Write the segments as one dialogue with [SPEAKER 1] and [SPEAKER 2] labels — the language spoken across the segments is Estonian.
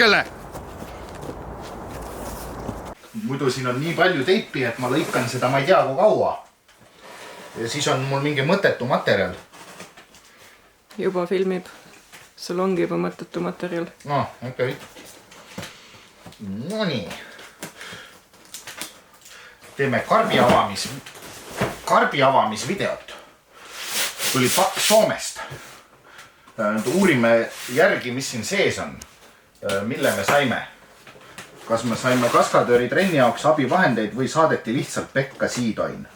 [SPEAKER 1] perkele!
[SPEAKER 2] Muidu siin on nii palju teipi, et ma lõikan seda ma ei tea kui kaua. Ja siis on mul mingi mõttetu materjal.
[SPEAKER 3] Juba filmib. Sul ongi juba mõttetu materjal.
[SPEAKER 2] No, okei. No nii. Teeme karbi avamisvideot. Tuli pakk Soomest. Uurime järgi, mis siin sees on. Mille me saime. Kas me saime kaskadööri trenni jaoks abivahendeid või saadeti lihtsalt pekka siidoin.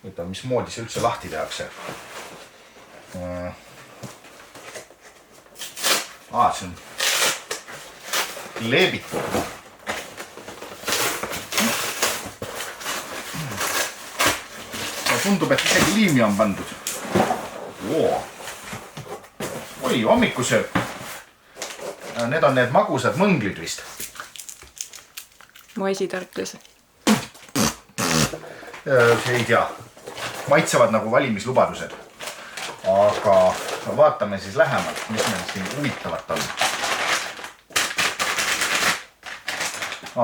[SPEAKER 2] Võta, mismoodi see üldse lahti tehakse. See on leebitud. Tundub, et isegi liimi on pandud. Oi, hommikusööp. Need on need magusad mõnglid vist.
[SPEAKER 3] Maisitärkles.
[SPEAKER 2] Ei tea. Maitsevad nagu valimislubadused. Aga vaatame siis lähemalt, mis meil siin huvitavat on.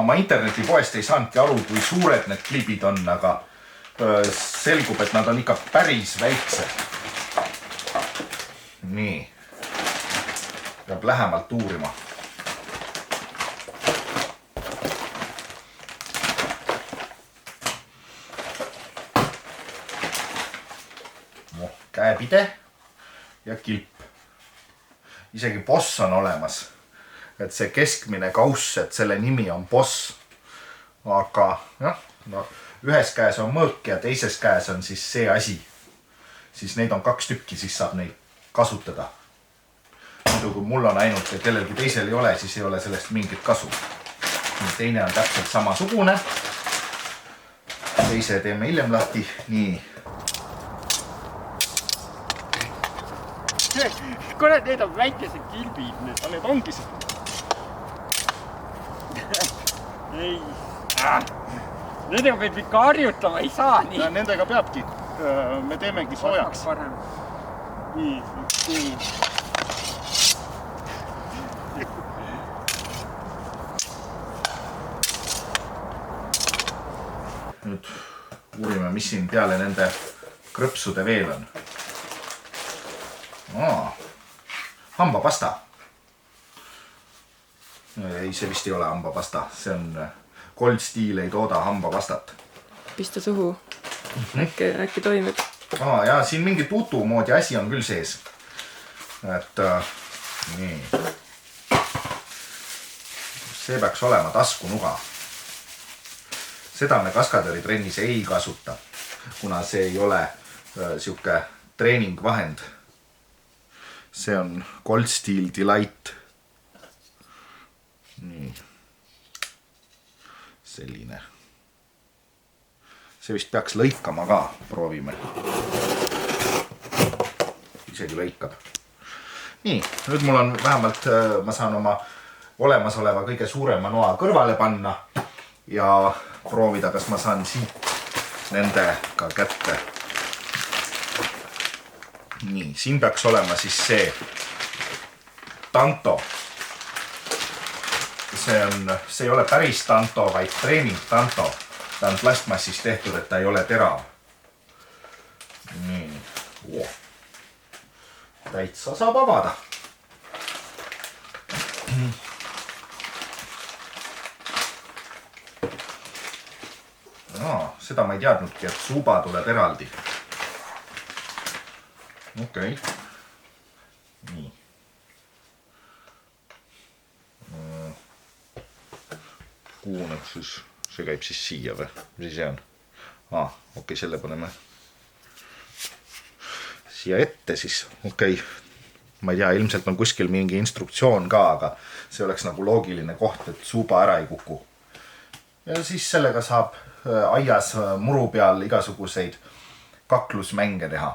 [SPEAKER 2] Ma internetipoest ei saanudki aru, kui suured need klibid on, aga selgub, et nad on ikka päris väiksed. Nii. Peab lähemalt uurima. Käepide ja kilp. Isegi boss on olemas. Et see keskmine kauss, et selle nimi on boss. Aga ühes käes on mõõk ja teises käes on siis see asi. Siis neid on 2 tükki, siis saab neid kasutada. Muidu kui mul on ainult ja kellelgi teisel ei ole, siis ei ole sellest mingit kasu. Teine on täpselt samasugune. Teise teeme hiljem lahti. Nii.
[SPEAKER 4] Kuule, need on väikesed kilbid. Need ongi see. Ei. Nendega peab ikka harjutama, ei saa nii.
[SPEAKER 2] Nendega peabki. Me teemegi soojaks.
[SPEAKER 4] Nii.
[SPEAKER 2] Nüüd uurime, mis siin peale nende krõpsude veel on. Hambapasta. Ei, see vist ei ole hambapasta. See on Gold Steel ei tooda hambapastat.
[SPEAKER 3] Pista suhu. Äkki toimib.
[SPEAKER 2] Ja siin mingi tutu moodi asi on küll sees. Et nii. See peaks olema taskunuga. Seda me kaskadööri trennis ei kasuta, kuna see ei ole siuke treeningvahend. See on Gold Steel Delight. Nii. Selline. See vist peaks lõikama ka, proovime. Isegi lõikab. Nii, nüüd mul on vähemalt, ma saan oma olemasoleva kõige suurema noa kõrvale panna ja proovida, kas ma saan siit nendega kätte. Nii, siin peaks olema siis see Tanto. See ei ole päris Tanto, vaid treening Tanto. Ta on plastmassist tehtud, et ta ei ole terav. Nii. Täitsa saab avada. Seda ma ei teadnudki, et suuba tuleb eraldi. Okei. Nii. Kuhu nüüd siis, see käib siis siia või? Mis see on? Okei, selle paneme siia ette siis. Okei. Ma ei tea, ilmselt on kuskil mingi instruktsioon ka, aga see oleks nagu loogiline koht, et suuba ära ei kuku. Ja siis sellega saab aias muru peal igasuguseid kaklusmänge teha.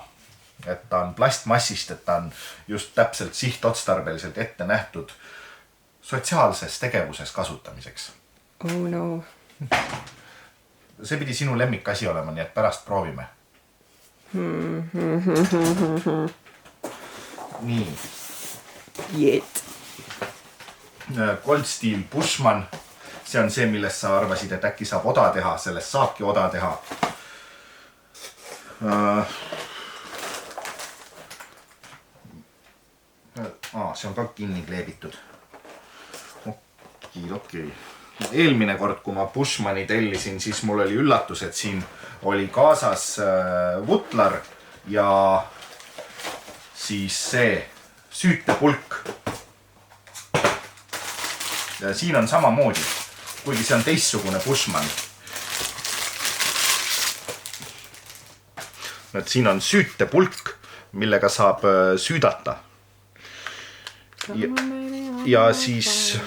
[SPEAKER 2] Et ta on plastmassist, et ta on just täpselt sihtotstarbeliselt ette nähtud sotsiaalses tegevuses kasutamiseks.
[SPEAKER 3] Oh no.
[SPEAKER 2] See pidi sinu lemmikasi olema, nii et pärast proovime. Nii.
[SPEAKER 3] Jeet.
[SPEAKER 2] Cold Steel Bushman. See on see, millest sa arvasid, et äkki saab oda teha. Sellest saabki oda teha. See on ka kinni kleebitud. Okei. Eelmine kord, kui ma Bushmani tellisin, siis mul oli üllatus, et siin oli kaasas vutlar ja siis see süütepulk. Ja siin on samamoodi, kuigi see on teistsugune Bushman. Et siin on süütepulk, millega saab süüdata. Ja siis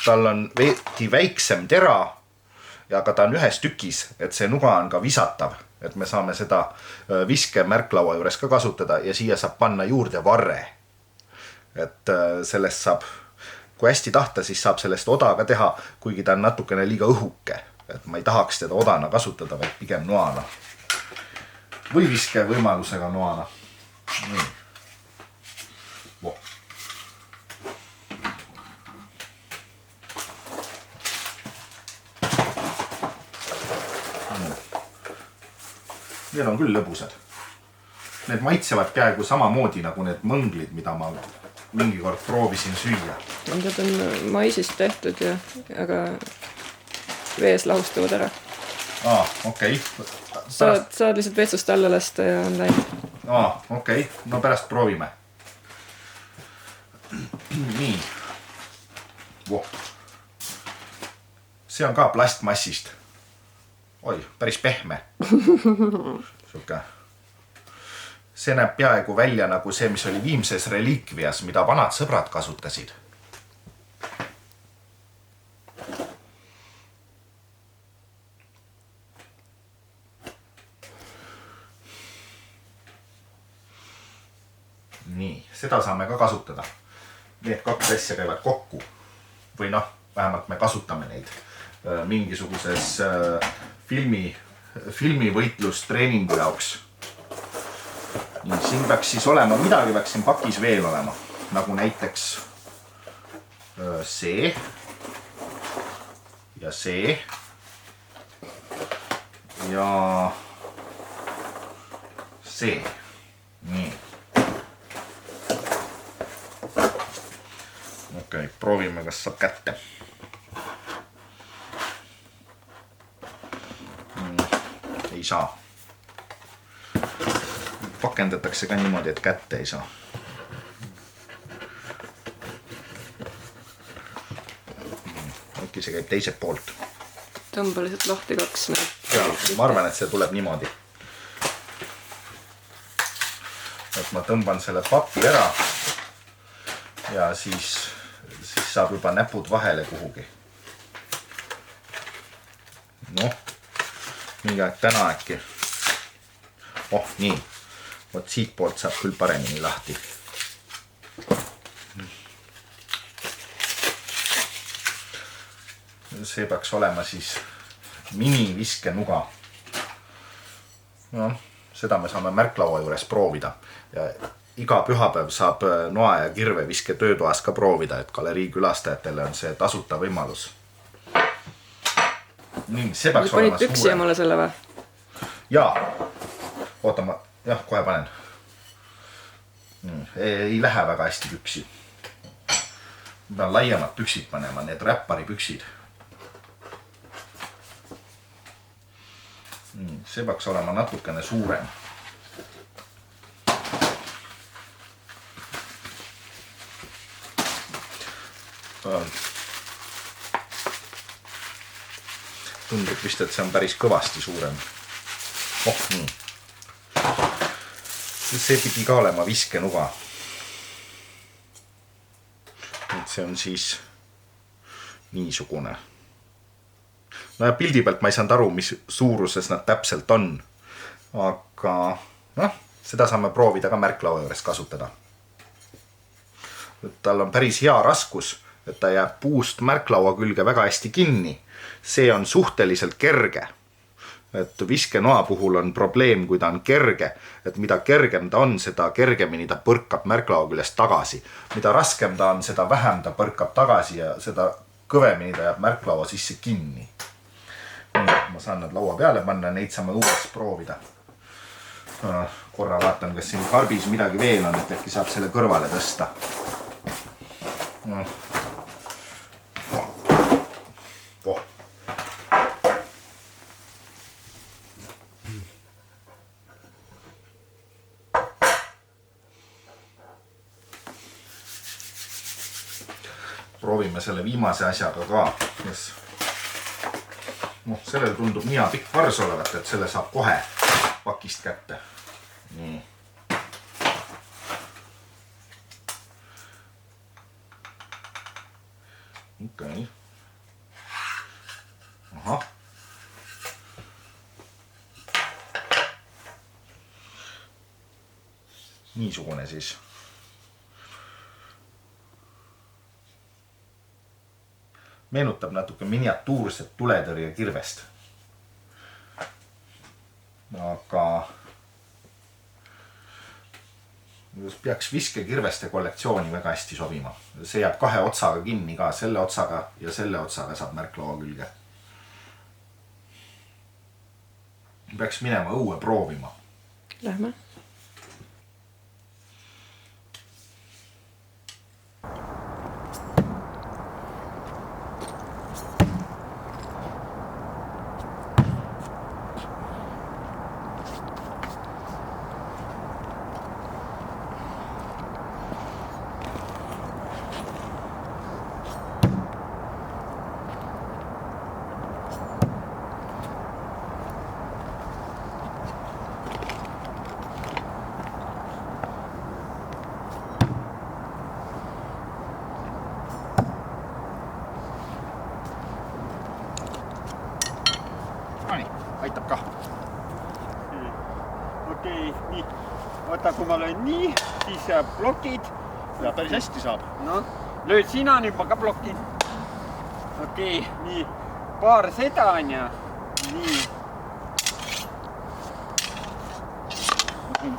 [SPEAKER 2] tal on veidi väiksem tera ja ka ta on ühes tükis, et see nuga on ka visatav, et me saame seda viske märklaua juures ka kasutada ja siia saab panna juurde varre. Et sellest saab, kui hästi tahta, siis saab sellest oda ka teha, kuigi ta on natukene liiga õhuke, et ma ei tahaks teda odana kasutada, vaid pigem noana. Või viske võimalusega noana. Nii. Need on küll lõbusad. Need maitsevad peaaegu samamoodi nagu need mõnglid, mida ma mingi kord proovisin süüa.
[SPEAKER 3] Need on maisist tehtud ja aga vees lahustuvad ära.
[SPEAKER 2] Okei.
[SPEAKER 3] Saad lihtsalt vetsust alla lasta ja on läinud.
[SPEAKER 2] Okei. No pärast proovime. Nii. See on ka plastmassist. Oi, päris pehme. Suke. See näeb peaaegu välja nagu see, mis oli Viimses reliikvias, mida vanad sõbrad kasutasid. Nii, seda saame ka kasutada. Need kaks asja käivad kokku. Või vähemalt me kasutame neid mingisuguses filmivõitlustreeningu jaoks. Nii, siin peaks siis olema, midagi peaks siin pakis veel olema. Nagu näiteks see ja see ja see. Nii. Okei, proovime, kas saab kätte. Ei saa. Pakendatakse ka niimoodi, et kätte ei saa. Äkki see käib teiselt poolt.
[SPEAKER 3] Tõmba lihtsalt lahti kaks.
[SPEAKER 2] Ma arvan, et see tuleb niimoodi. Et ma tõmban selle papi ära ja siis saab juba näpud vahele kuhugi. Mingi aeg täna äkki. Nii. Vot siit poolt saab küll paremini lahti. See peaks olema siis miniviskenuga. Seda me saame märklaua juures proovida. Ja iga pühapäev saab noa ja kirveviske töötoas ka proovida, et galerii külastajatele on see tasuta võimalus. Nii, see peaks olema
[SPEAKER 3] suurem. Panid püksi emale selle või?
[SPEAKER 2] Jaa. Oota, kohe panen. Ei lähe väga hästi püksi. Ma pean laiemad püksid panema, need räppari püksid. See peaks olema natukene suurem. Tundub vist, et see on päris kõvasti suurem. Nii. See pidi ka olema viskenuga. See on siis niisugune. Ja pildi pealt ma ei saanud aru, mis suuruses nad täpselt on. Aga seda saame proovida ka märklaua juures kasutada. Tal on päris hea raskus, et ta jääb puust märklaua külge väga hästi kinni. See on suhteliselt kerge. et viskenoa puhul on probleem, kui ta on kerge, et mida kergem ta on, seda kergemini ta põrkab märklaua küljest tagasi. Mida raskem ta on, seda vähem ta põrkab tagasi ja seda kõvemini ta jääb märklaua sisse kinni. Ma saan nad laua peale panna, neid saame uuesti proovida. Korra vaatan, kas siin karbis midagi veel on, et äkki saab selle kõrvale tõsta. Proovime selle viimase asjaga ka, kes sellel tundub nii hea pikk vars olevat, et selle saab kohe pakist kätte. Nii. Okei. Aha. Niisugune siis. Meenutab natuke miniatuurset tuletõrje kirvest. Aga peaks viskekirveste kollektsiooni väga hästi sobima. See jääb kahe otsaga kinni ka, selle otsaga ja selle otsaga saab märklaua külge. Peaks minema õue proovima.
[SPEAKER 3] Lähme.
[SPEAKER 2] Aitab ka.
[SPEAKER 4] Okei, nii. Vaata, kui ma löön nii, siis blokid.
[SPEAKER 2] Ja päris hästi saab.
[SPEAKER 4] No, lööd sina, nüüd ma ka blokin. Okei, nii. Paar seda on ja nii.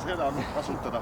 [SPEAKER 2] Seda kasutada.